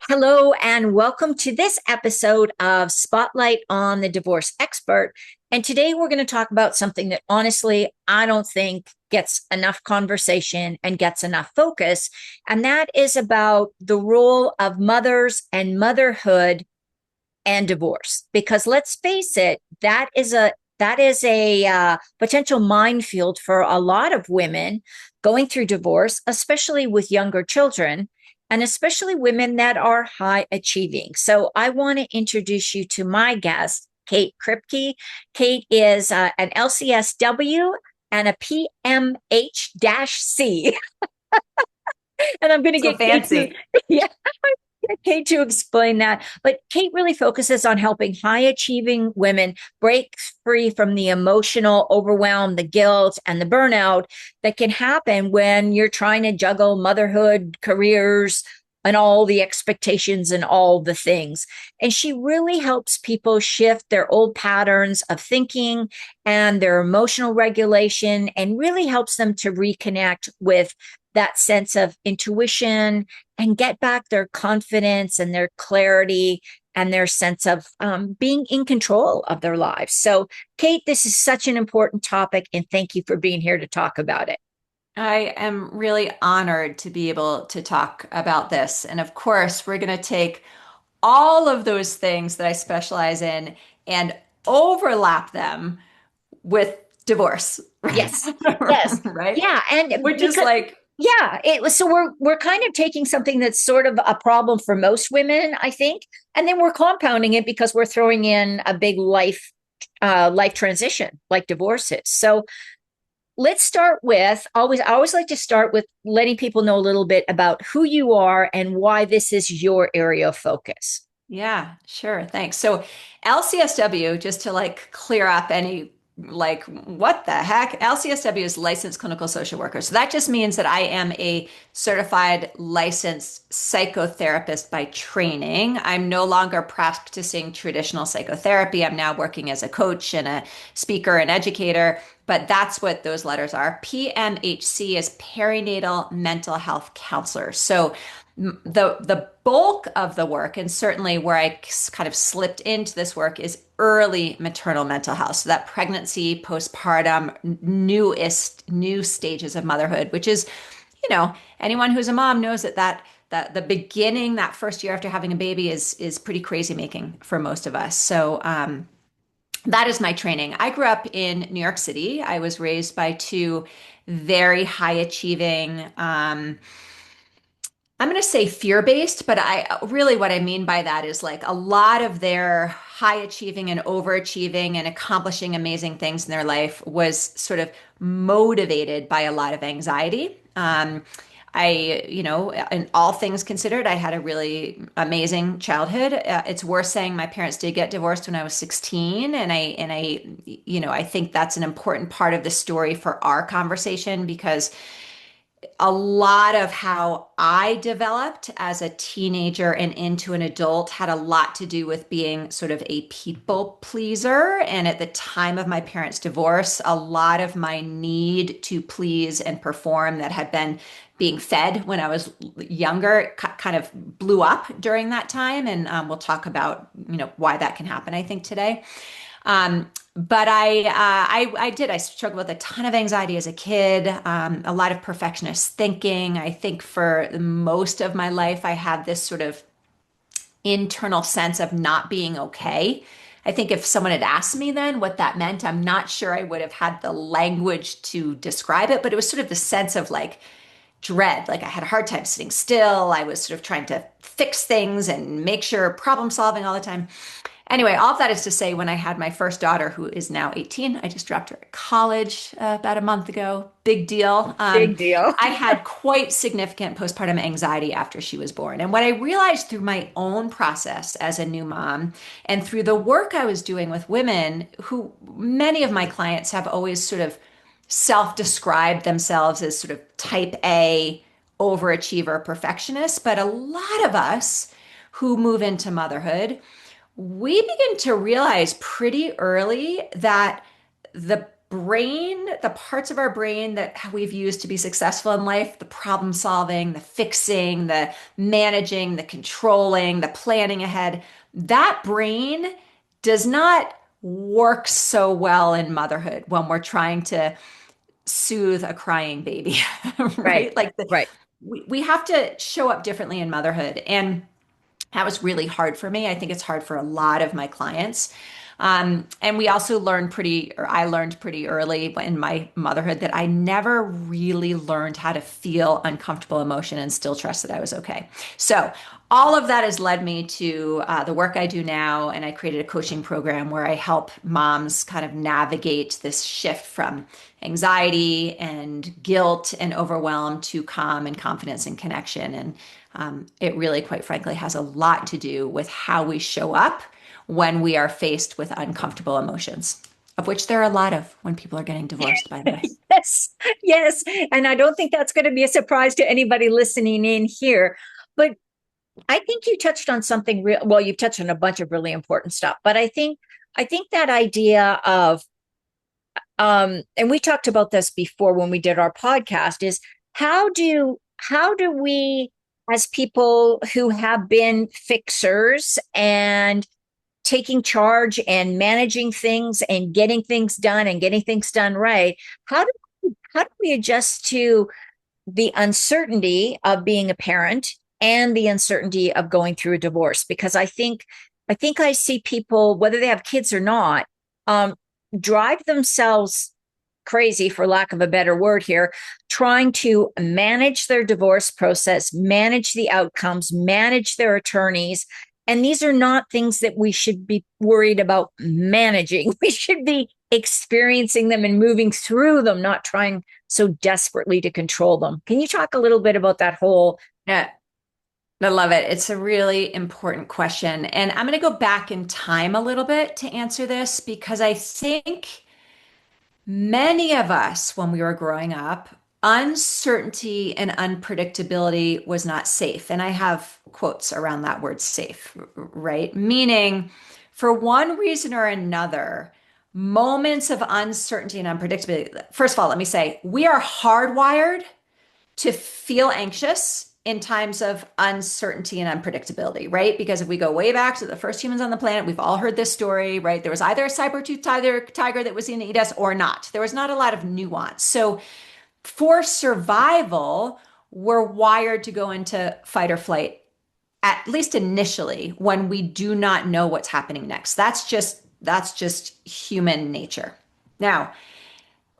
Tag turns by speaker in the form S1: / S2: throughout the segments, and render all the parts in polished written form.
S1: Hello, and welcome to this episode of Spotlight on the Divorce Expert. And today we're going to talk about something that honestly, I don't think gets enough conversation and gets enough focus. And that is about the role of mothers and motherhood and divorce. Because let's face it, that is a potential minefield for a lot of women going through divorce, especially with younger children, and especially women that are high achieving. So I want to introduce you to my guest, Kate Kripke. Kate is an LCSW and a PMH-C. And I'm going to
S2: So
S1: get Kate to,
S2: fancy.
S1: yeah, Kate to explain that. But Kate really focuses on helping high achieving women break free from the emotional overwhelm, the guilt, and the burnout that can happen when you're trying to juggle motherhood, careers, and all the expectations and all the things. And she really helps people shift their old patterns of thinking and their emotional regulation and really helps them to reconnect with that sense of intuition and get back their confidence and their clarity and their sense of being in control of their lives. So, Kate, this is such an important topic, and thank you for being here to talk about it.
S2: I am really honored to be able to talk about this. And of course, we're going to take all of those things that I specialize in and overlap them with divorce,
S1: Yes, yes,
S2: right?
S1: yeah, and
S2: Which is
S1: because
S2: like,
S1: yeah, it was so we're kind of taking something that's sort of a problem for most women, I think, and then we're compounding it because we're throwing in a big life transition like divorce is. So let's start with always I always like to start with letting people know a little bit about who you are and why this is your area of focus.
S2: yeah, sure. Thanks. So LCSW, just to like clear up any like what the heck? LCSW is licensed clinical social worker. So that just means that I am a certified licensed psychotherapist by training. I'm no longer practicing traditional psychotherapy. I'm now working as a coach and a speaker and educator, but that's what those letters are. PMHC is perinatal mental health counselor. So the bulk of the work, and certainly where I kind of slipped into this work, is early maternal mental health. So that pregnancy, postpartum, new stages of motherhood, which is, anyone who's a mom knows that the beginning, that first year after having a baby is pretty crazy making for most of us. So that is my training. I grew up in New York City. I was raised by two very high achieving, I'm going to say fear-based, but I really what I mean by that is like a lot of their high achieving and overachieving and accomplishing amazing things in their life was sort of motivated by a lot of anxiety. In all things considered, I had a really amazing childhood. It's worth saying my parents did get divorced when I was 16, and I think that's an important part of the story for our conversation because a lot of how I developed as a teenager and into an adult had a lot to do with being sort of a people pleaser. And at the time of my parents' divorce, a lot of my need to please and perform that had been being fed when I was younger kind of blew up during that time. And we'll talk about, why that can happen, I think, today. But I struggled with a ton of anxiety as a kid, a lot of perfectionist thinking. I think for most of my life, I had this sort of internal sense of not being okay. I think if someone had asked me then what that meant, I'm not sure I would have had the language to describe it, but it was sort of the sense of like dread. Like I had a hard time sitting still. I was sort of trying to fix things and make sure problem solving all the time. Anyway, all of that is to say, when I had my first daughter, who is now 18, I just dropped her at college about a month ago. Big deal.
S1: Big deal.
S2: I had quite significant postpartum anxiety after she was born. And what I realized through my own process as a new mom and through the work I was doing with women who many of my clients have always sort of self described themselves as sort of type A, overachiever, perfectionists, but a lot of us who move into motherhood we begin to realize pretty early that the brain, the parts of our brain that we've used to be successful in life, the problem solving, the fixing, the managing, the controlling, the planning ahead, that brain does not work so well in motherhood when we're trying to soothe a crying baby,
S1: Right.
S2: right? Like
S1: Right.
S2: we have to show up differently in motherhood. And that was really hard for me. I think it's hard for a lot of my clients. And we also learned or I learned pretty early in my motherhood that I never really learned how to feel uncomfortable emotion and still trust that I was okay. So, all of that has led me to the work I do now. And I created a coaching program where I help moms kind of navigate this shift from anxiety and guilt and overwhelm to calm and confidence and connection. And it really, quite frankly, has a lot to do with how we show up when we are faced with uncomfortable emotions, of which there are a lot of when people are getting divorced, by the way.
S1: Yes. Yes. And I don't think that's going to be a surprise to anybody listening in here. But I think you touched on something real well, you've touched on a bunch of really important stuff. But I think that idea of and we talked about this before when we did our podcast, is how do we, as people who have been fixers and taking charge and managing things and getting things done right, how do we adjust to the uncertainty of being a parent and the uncertainty of going through a divorce? Because I think I see people, whether they have kids or not, um, drive themselves crazy, for lack of a better word here, trying to manage their divorce process, manage the outcomes, manage their attorneys. And these are not things that we should be worried about managing. We should be experiencing them and moving through them, not trying so desperately to control them. Can you talk a little bit about that whole?
S2: Yeah, I love it. It's a really important question. And I'm going to go back in time a little bit to answer this because I think many of us, when we were growing up, uncertainty and unpredictability was not safe. And I have quotes around that word safe, right? Meaning, for one reason or another, moments of uncertainty and unpredictability. First of all, let me say, we are hardwired to feel anxious in times of uncertainty and unpredictability, right? Because if we go way back to the first humans on the planet, we've all heard this story, right? There was either a saber-toothed tiger that was going to eat us or not. There was not a lot of nuance. So for survival, we're wired to go into fight or flight, at least initially, when we do not know what's happening next. That's just human nature. Now,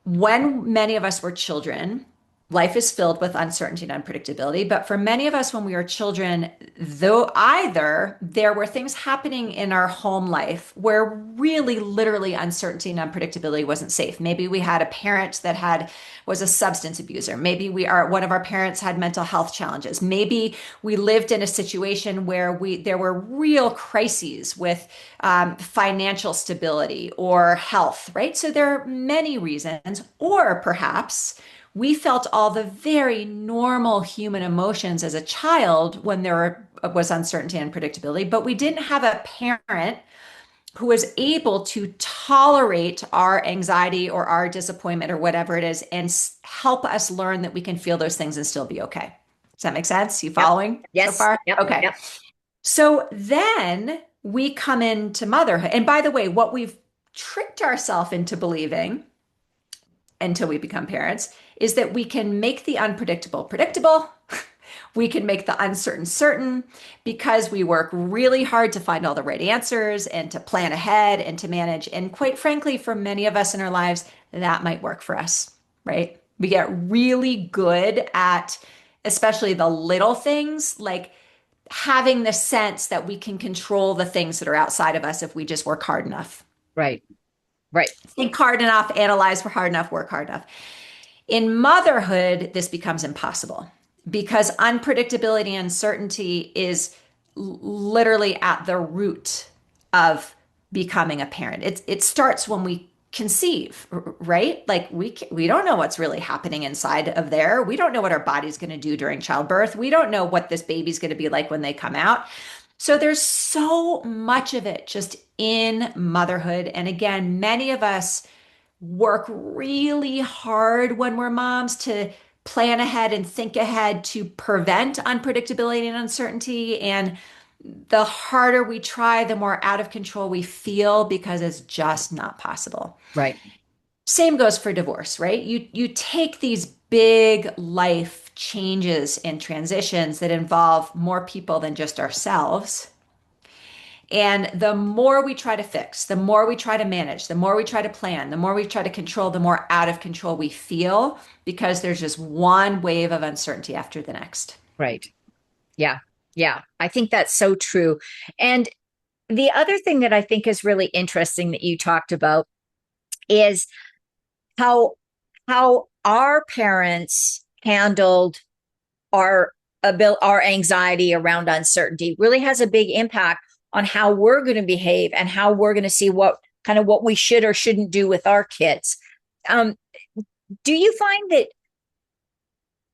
S2: when many of us were children, life is filled with uncertainty and unpredictability. But for many of us, when we were children, though either there were things happening in our home life where really literally uncertainty and unpredictability wasn't safe. Maybe we had a parent that was a substance abuser. Maybe one of our parents had mental health challenges. Maybe we lived in a situation where there were real crises with financial stability or health, right? So there are many reasons, or perhaps we felt all the very normal human emotions as a child when was uncertainty and unpredictability, but we didn't have a parent who was able to tolerate our anxiety or our disappointment or whatever it is and help us learn that we can feel those things and still be okay. Does that make sense? You
S1: Yep.
S2: following so
S1: Yes.
S2: far?
S1: Yep.
S2: Okay.
S1: Yep.
S2: So then we come into motherhood. And by the way, what we've tricked ourselves into believing until we become parents is that we can make the unpredictable predictable. We can make the uncertain certain because we work really hard to find all the right answers and to plan ahead and to manage. And quite frankly, for many of us in our lives, that might work for us, right? We get really good at especially the little things, like having the sense that we can control the things that are outside of us if we just work hard enough.
S1: Right. Right.
S2: Think hard enough, analyze for hard enough, work hard enough. In motherhood, this becomes impossible because unpredictability and uncertainty is literally at the root of becoming a parent. It starts when we conceive, right? Like we don't know what's really happening inside of there. We don't know what our body's going to do during childbirth. We don't know what this baby's going to be like when they come out. So there's so much of it just in motherhood. And again, many of us work really hard when we're moms to plan ahead and think ahead to prevent unpredictability and uncertainty. And the harder we try, the more out of control we feel because it's just not possible.
S1: Right.
S2: Same goes for divorce, right? You take these big life changes and transitions that involve more people than just ourselves. And the more we try to fix, the more we try to manage, the more we try to plan, the more we try to control, the more out of control we feel because there's just one wave of uncertainty after the next.
S1: Right. Yeah. Yeah. I think that's so true. And the other thing that I think is really interesting that you talked about is how our parents handled our our anxiety around uncertainty really has a big impact on how we're going to behave and how we're going to see what kind of what we should or shouldn't do with our kids. Um, do you find that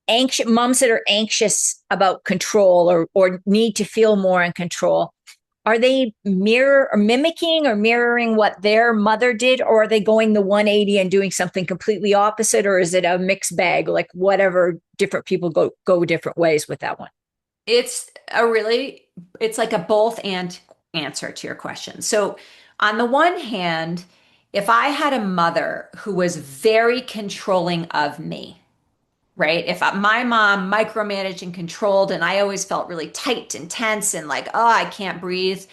S1: anxious moms that are anxious about control or need to feel more in control, are they mirror or mimicking or mirroring what their mother did, or are they going the 180 and doing something completely opposite, or is it a mixed bag, like whatever, different people go different ways with that one?
S2: It's a really, it's like a both and answer to your question. So, on the one hand, if I had a mother who was very controlling of me, right? If my mom micromanaged and controlled, and I always felt really tight and tense and like, oh, I can't breathe,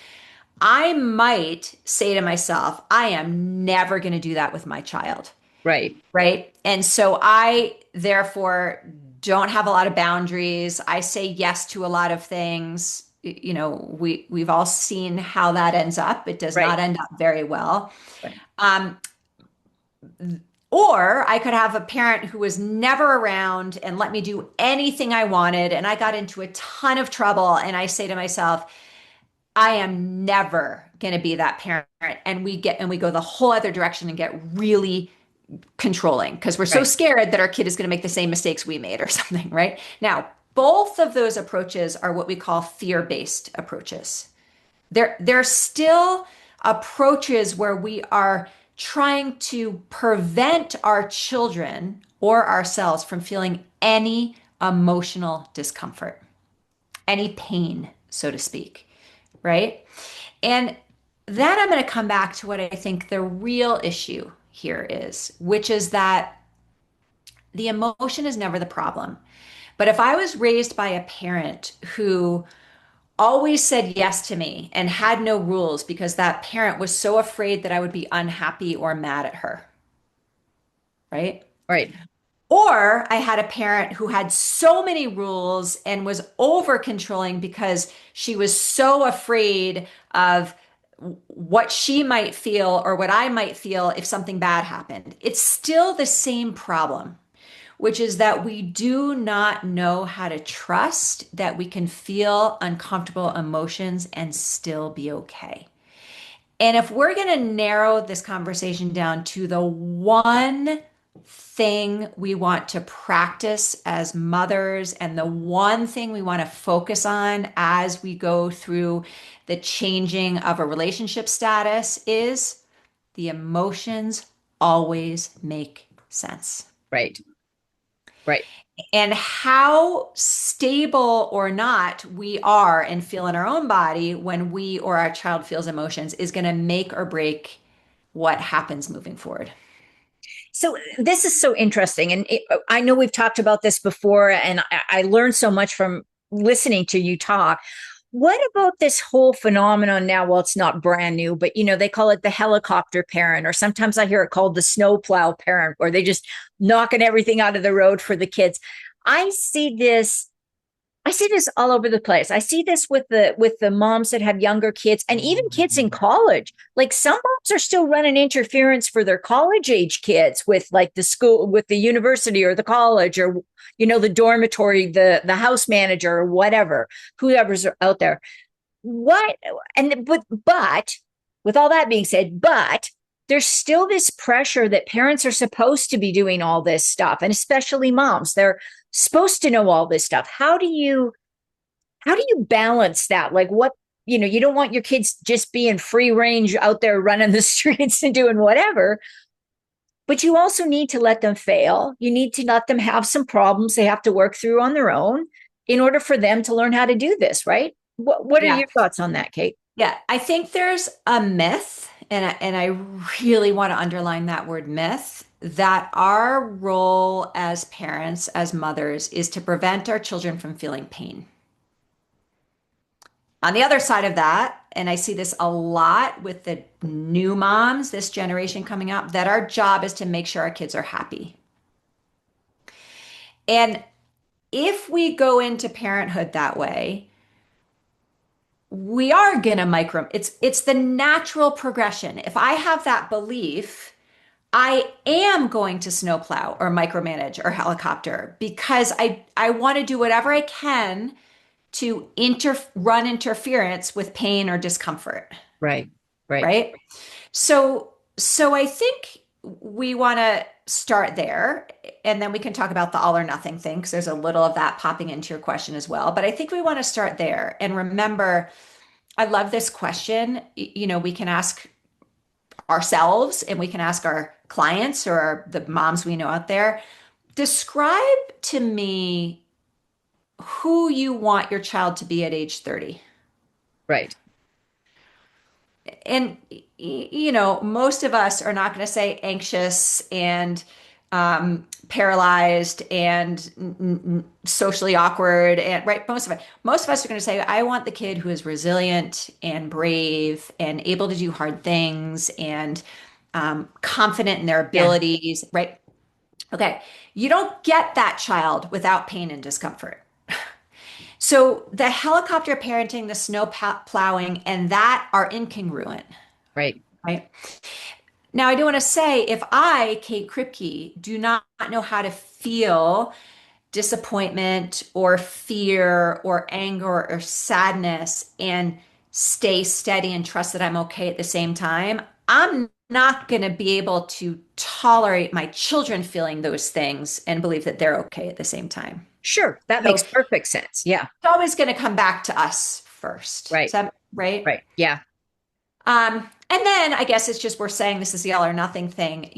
S2: I might say to myself, I am never going to do that with my child.
S1: Right.
S2: Right. And so I therefore don't have a lot of boundaries. I say yes to a lot of things. You know, we've all seen how that ends up. It does not
S1: Right.
S2: end up very well.
S1: Right.
S2: Um, or I could have a parent who was never around and let me do anything I wanted, and I got into a ton of trouble. And I say to myself, I am never going to be that parent. And we go the whole other direction and get really controlling because we're so
S1: Right.
S2: scared that our kid is going to make the same mistakes we made or something, right? Now, both of those approaches are what we call fear-based approaches. They're still approaches where we are trying to prevent our children or ourselves from feeling any emotional discomfort, any pain, so to speak, right? And then I'm going to come back to what I think the real issue here is, which is that the emotion is never the problem. But if I was raised by a parent who always said yes to me and had no rules because that parent was so afraid that I would be unhappy or mad at her, right?
S1: Right.
S2: Or I had a parent who had so many rules and was over controlling because she was so afraid of what she might feel or what I might feel if something bad happened. It's still the same problem, which is that we do not know how to trust that we can feel uncomfortable emotions and still be okay. And if we're going to narrow this conversation down to the one thing we want to practice as mothers and the one thing we want to focus on as we go through the changing of a relationship status is the emotions always make sense.
S1: Right. Right.
S2: And how stable or not we are and feel in our own body when we or our child feels emotions is going to make or break what happens moving forward.
S1: So this is so interesting, and I know we've talked about this before, and I learned so much from listening to you talk. What about this whole phenomenon now? Well, it's not brand new, but they call it the helicopter parent, or sometimes I hear it called the snowplow parent, where they just knocking everything out of the road for the kids. I see this I see this all over the place. I see this with the moms that have younger kids and even kids in college. Like some moms are still running interference for their college age kids with like the school, with the university or the college or the dormitory, the house manager or whatever, whoever's out there. What and but with all that being said, but there's still this pressure that parents are supposed to be doing all this stuff, and especially moms. They're supposed to know all this stuff. How do you balance that? Like what, you don't want your kids just being free range out there running the streets and doing whatever. but you also need to let them fail. You need to let them have some problems they have to work through on their own in order for them to learn how to do this, right? What are
S2: Yeah.
S1: your thoughts on that, Kate?
S2: Yeah, I think there's a myth, and I really want to underline that word myth, that our role as parents, as mothers, is to prevent our children from feeling pain. On the other side of that, and I see this a lot with the new moms, this generation coming up, that our job is to make sure our kids are happy. And if we go into parenthood that way, we are gonna micro, it's the natural progression. If I have that belief, I am going to snowplow or micromanage or helicopter because I want to do whatever I can to run interference with pain or discomfort,
S1: Right, right,
S2: right? So I think we want to start there, and then we can talk about the all or nothing thing because there's a little of that popping into your question as well. But I think we want to start there and remember, I love this question. We can ask ourselves and we can ask our clients or the moms we know out there, describe to me who you want your child to be at age 30.
S1: right.
S2: And most of us are not going to say anxious and paralyzed and socially awkward, and right, most of us are going to say, I want the kid who is resilient and brave and able to do hard things and confident in their
S1: Yeah,
S2: abilities, right? Okay, you don't get that child without pain and discomfort. So the helicopter parenting, the snow plowing, and that are incongruent,
S1: right,
S2: right? Now, I do want to say, if I, Kate Kripke, do not know how to feel disappointment or fear or anger or sadness and stay steady and trust that I'm okay at the same time, I'm not going to be able to tolerate my children feeling those things and believe that they're okay at the same time.
S1: sure, that
S2: So
S1: makes perfect sense. Yeah,
S2: it's always going to come back to us first. Is
S1: right,
S2: that right?
S1: right. Yeah,
S2: And then I guess it's just we're saying this is the all or nothing thing,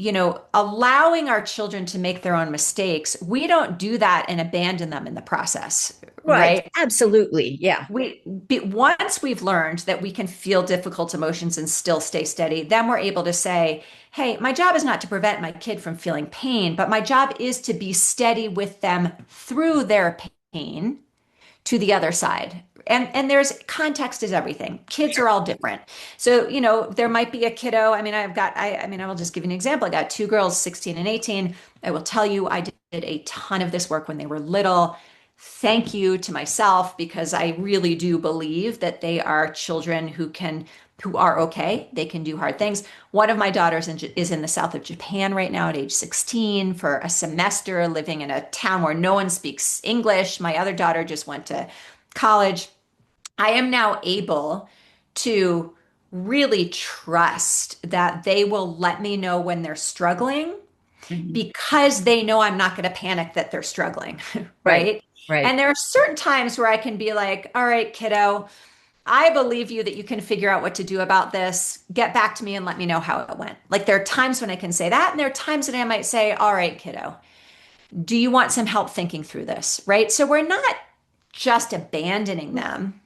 S2: allowing our children to make their own mistakes. We don't do that and abandon them in the process,
S1: right.
S2: right?
S1: Absolutely. Yeah,
S2: Once we've learned that we can feel difficult emotions and still stay steady, then we're able to say, hey, my job is not to prevent my kid from feeling pain, but my job is to be steady with them through their pain to the other side. And there's context is everything. Kids
S1: sure.
S2: are all different. So, there might be a kiddo. I mean, I will just give you an example. I got two girls, 16 and 18. I will tell you, I did a ton of this work when they were little. Thank you to myself because I really do believe that they are children who are okay. They can do hard things. One of my daughters is in the south of Japan right now at age 16 for a semester, living in a town where no one speaks English. My other daughter just went to college. I am now able to really trust that they will let me know when they're struggling
S1: Mhm.
S2: because they know I'm not going to panic that they're struggling,
S1: Right,
S2: right?
S1: right.
S2: And there are certain times where I can be like, all right, kiddo, I believe you that you can figure out what to do about this. Get back to me and let me know how it went. Like there are times when I can say that, and there are times that I might say, all right, kiddo, do you want some help thinking through this? Right. So we're not just abandoning them.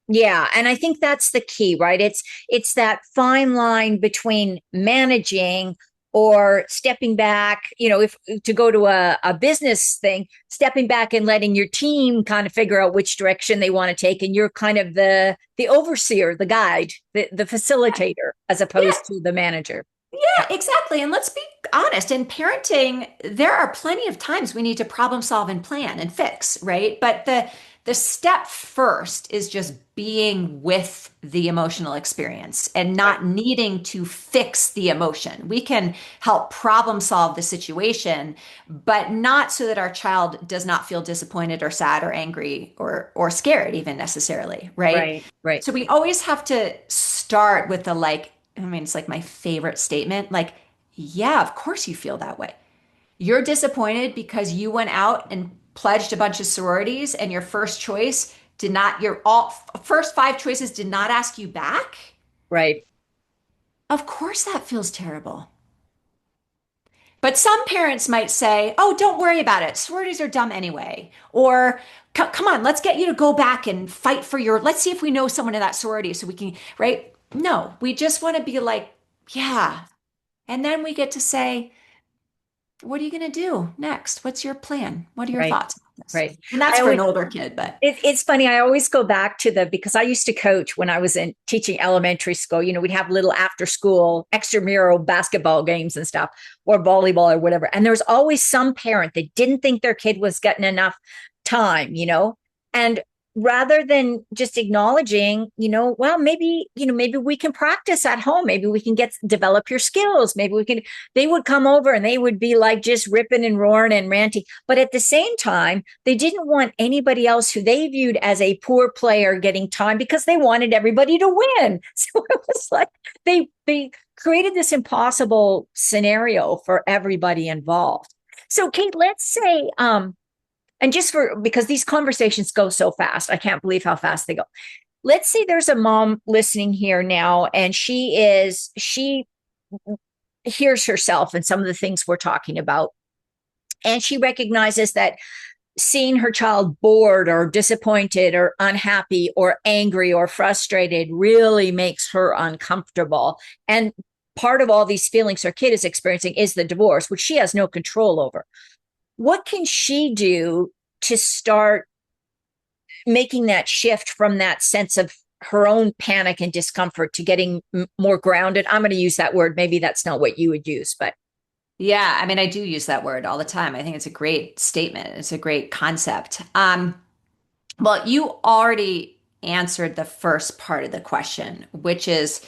S1: Yeah, and I think that's the key, right? It's that fine line between managing or stepping back, if to go to a business thing, stepping back and letting your team kind of figure out which direction they want to take, and you're kind of the overseer, the guide, the facilitator, as
S2: Yeah,
S1: opposed to the manager. Yeah,
S2: yeah, exactly. And let's be honest, in parenting, there are plenty of times we need to problem solve and plan and fix, right? But the step first is just being with the emotional experience and
S1: right,
S2: not needing to fix the emotion. We can help problem solve the situation, but not so that our child does not feel disappointed or sad or angry or scared even necessarily, right?
S1: right, right,
S2: So we always have to start with the like, I mean, it's like my favorite statement. Like, yeah, of course you feel that way. You're disappointed because you went out and pledged a bunch of sororities and your first choice did not, your all first five choices did not ask you back.
S1: right.
S2: Of course that feels terrible. But some parents might say, "Oh, don't worry about it. Sororities are dumb anyway." Or, Come on, let's get you to go back and fight for your, let's see if we know someone in that sorority so we can," right? No, we just want to be like, yeah. And then we get to say, what are you going to do next? What's your plan? What are your
S1: Right.
S2: thoughts on this?
S1: Right.
S2: And that's
S1: I
S2: for an
S1: always
S2: older kid, but
S1: it's funny. I always go back to because I used to coach when I was in teaching elementary school. We'd have little after school extramural basketball games and stuff, or volleyball or whatever. And there was always some parent that didn't think their kid was getting enough time. And rather than just acknowledging, well, maybe we can practice at home. Maybe we can develop your skills. Maybe we can, they would come over and they would be like just ripping and roaring and ranting. But at the same time, they didn't want anybody else who they viewed as a poor player getting time because they wanted everybody to win. So it was like they created this impossible scenario for everybody involved. So Kate, let's say and just because these conversations go so fast, I can't believe how fast they go. Let's say there's a mom listening here now and she hears herself and some of the things we're talking about, and she recognizes that seeing her child bored or disappointed or unhappy or angry or frustrated really makes her uncomfortable. And part of all these feelings her kid is experiencing is the divorce, which she has no control over. What can she do to start making that shift from that sense of her own panic and discomfort to getting more grounded? I'm going to use that word. Maybe that's not what you would use, but
S2: yeah, I mean, I do use that word all the time. I think it's a great statement. It's a great concept. Well, you already answered the first part of the question, which is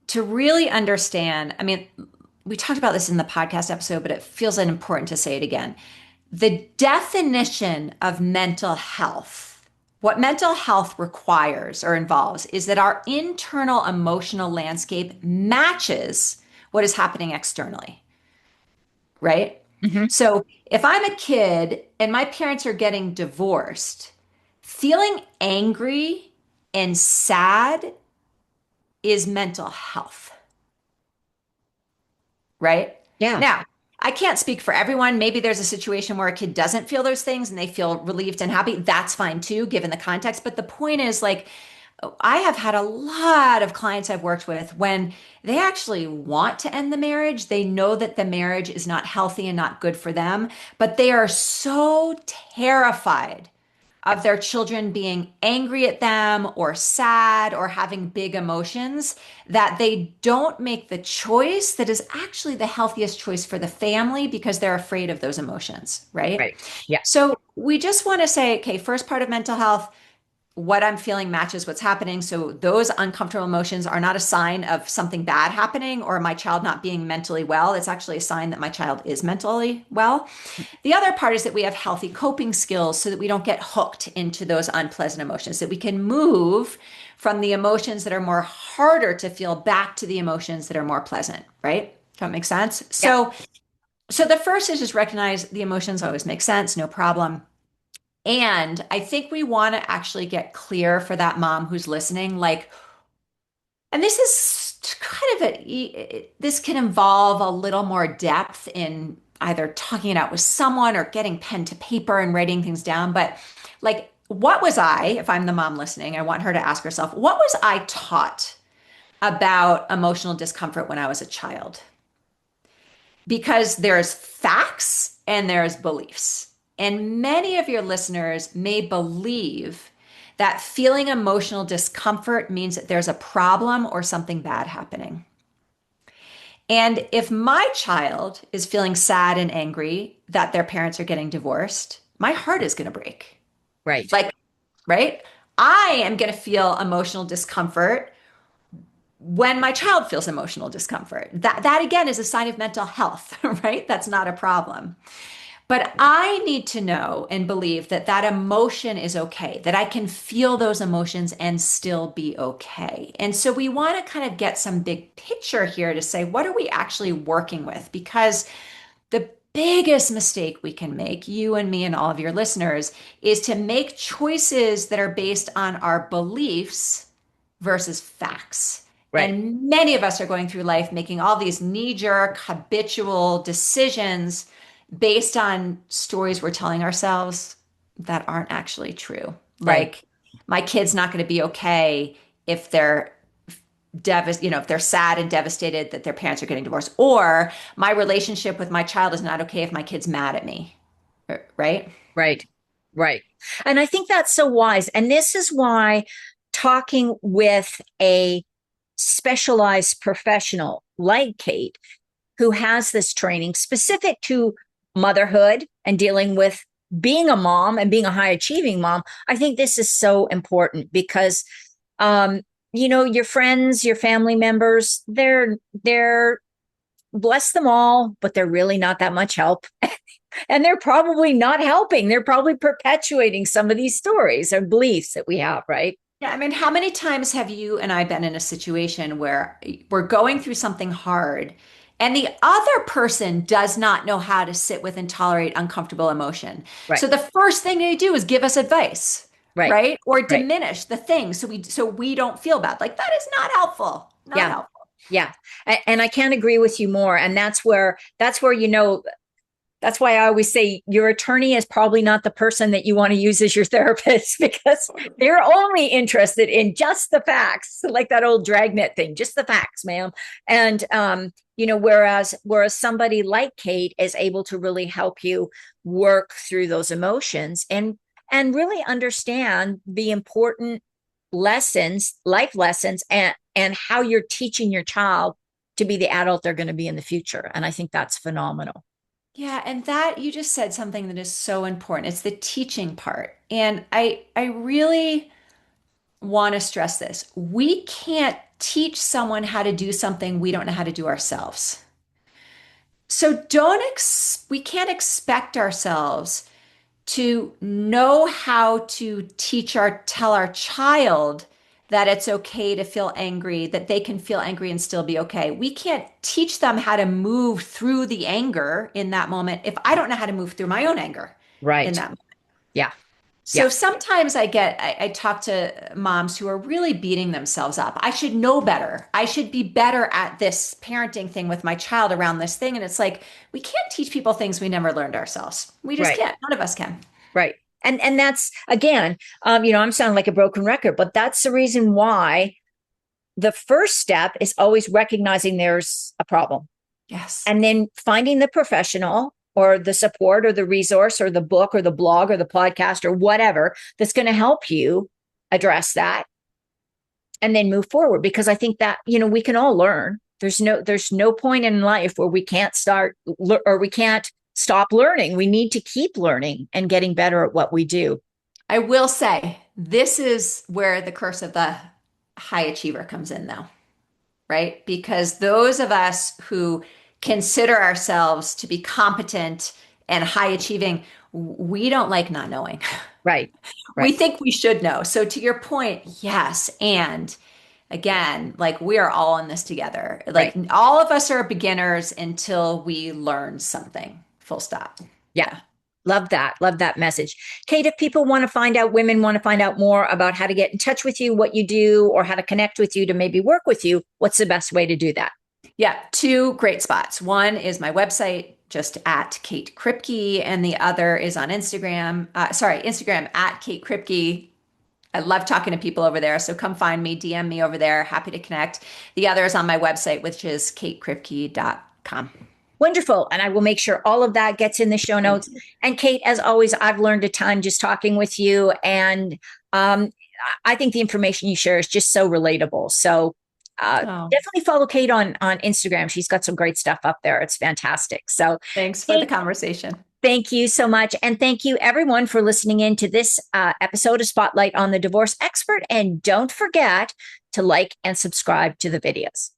S2: to really understand. I mean, we talked about this in the podcast episode, but it feels important to say it again. The definition of mental health, what mental health requires or involves, is that our internal emotional landscape matches what is happening externally, right?
S1: mm-hmm.
S2: So if I'm a kid and my parents are getting divorced, feeling angry and sad is mental health, right?
S1: Yeah,
S2: Now, I can't speak for everyone. Maybe there's a situation where a kid doesn't feel those things and they feel relieved and happy. That's fine too, given the context. But the point is, like, I have had a lot of clients I've worked with when they actually want to end the marriage. They know that the marriage is not healthy and not good for them, but they are so terrified of their children being angry at them or sad or having big emotions that they don't make the choice that is actually the healthiest choice for the family because they're afraid of those emotions, right?
S1: right. Yeah,
S2: So we just want to say, okay, first part of mental health, what I'm feeling matches what's happening. So those uncomfortable emotions are not a sign of something bad happening or my child not being mentally well. It's actually a sign that my child is mentally well. The other part is that we have healthy coping skills so that we don't get hooked into those unpleasant emotions, that we can move from the emotions that are more harder to feel back to the emotions that are more pleasant, right? Does that make sense?
S1: yeah,
S2: So the first is just recognize the emotions always make sense, no problem. And I think we want to actually get clear for that mom who's listening, like, and this is kind of this can involve a little more depth in either talking it out with someone or getting pen to paper and writing things down. But like, what was I, if I'm the mom listening, I want her to ask herself, what was I taught about emotional discomfort when I was a child? Because there's facts and there's beliefs. And many of your listeners may believe that feeling emotional discomfort means that there's a problem or something bad happening. And if my child is feeling sad and angry that their parents are getting divorced, my heart is going to break.
S1: right.
S2: Like, right? I am going to feel emotional discomfort when my child feels emotional discomfort. That again is a sign of mental health, right? That's not a problem. But I need to know and believe that that emotion is okay, that I can feel those emotions and still be okay. And so we want to kind of get some big picture here to say, what are we actually working with? Because the biggest mistake we can make, you and me and all of your listeners, is to make choices that are based on our beliefs versus facts.
S1: Right.
S2: And many of us are going through life making all these knee-jerk, habitual decisions based on stories we're telling ourselves that aren't actually true.
S1: Right.
S2: Like, my kid's not going to be okay if they're if they're sad and devastated that their parents are getting divorced, or my relationship with my child is not okay if my kid's mad at me, right?
S1: Right. Right. And I think that's so wise. And this is why talking with a specialized professional like Kate, who has this training specific to motherhood and dealing with being a mom and being a high achieving mom, I think this is so important because, um, your friends, your family members, they're bless them all, but they're really not that much help. And they're probably not helping. They're probably perpetuating some of these stories or beliefs that we have, right?
S2: Yeah, I mean, how many times have you and I been in a situation where we're going through something hard and the other person does not know how to sit with and tolerate uncomfortable emotion?
S1: Right,
S2: So the first thing they do is give us advice,
S1: right,
S2: right? Or
S1: right.
S2: diminish the thing so we don't feel bad. Like, that is not helpful. Not
S1: Yeah,
S2: helpful.
S1: yeah. And I can't agree with you more. And that's where, that's why I always say your attorney is probably not the person that you want to use as your therapist because they're only interested in just the facts, like that old dragnet thing, just the facts, ma'am. And whereas somebody like Kate is able to really help you work through those emotions and really understand the important lessons, life lessons, and how you're teaching your child to be the adult they're going to be in the future. And I think that's phenomenal.
S2: Yeah, and that you just said something that is so important. It's the teaching part. And I really want to stress this. We can't teach someone how to do something we don't know how to do ourselves. So we can't expect ourselves to know how to tell our child that it's okay to feel angry, that they can feel angry and still be okay. We can't teach them how to move through the anger in that moment if I don't know how to move through my own anger in
S1: Right.
S2: that.
S1: Yeah.
S2: So
S1: Yeah.
S2: sometimes I talk to moms who are really beating themselves up. I should know better. I should be better at this parenting thing with my child around this thing. And it's like, we can't teach people things we never learned ourselves. We just
S1: Right.
S2: can't. None of us can.
S1: Right. And that's again, I'm sounding like a broken record, but that's the reason why the first step is always recognizing there's a problem
S2: Yes.
S1: and then finding the professional or the support or the resource or the book or the blog or the podcast or whatever that's going to help you address that and then move forward because I think that we can all learn. There's no point in life where we can't start or we can't stop learning. We need to keep learning and getting better at what we do.
S2: I will say this is where the curse of the high achiever comes in, though, right? Because those of us who consider ourselves to be competent and high achieving, we don't like not knowing.
S1: Right.
S2: We
S1: Right.
S2: think we should know. So, to your point, yes. And again, like, we are all in this together. Like,
S1: Right.
S2: all of us are beginners until we learn something. Full stop.
S1: Yeah.
S2: Yeah.
S1: Love that. Love that message. Kate, if people want to find out, women want to find out more about how to get in touch with you, what you do, or how to connect with you to maybe work with you, what's the best way to do that?
S2: Yeah, two great spots. One is my website, just at Kate Kripke, and the other is on Instagram. Instagram at Kate Kripke. I love talking to people over there, so come find me, DM me over there. Happy to connect. The other is on my website, which is katekripke.com.
S1: Wonderful. And I will make sure all of that gets in the show
S2: Thank
S1: notes.
S2: you.
S1: And Kate, as always, I've learned a ton just talking with you. And um, I think the information you share is just so relatable. So
S2: Oh,
S1: definitely follow Kate on Instagram. She's got some great stuff up there. It's fantastic. So,
S2: thanks for the
S1: Kate,
S2: conversation.
S1: thank you so much. And thank you, everyone, for listening in to this episode of Spotlight on the Divorce Expert. And don't forget to like and subscribe to the videos.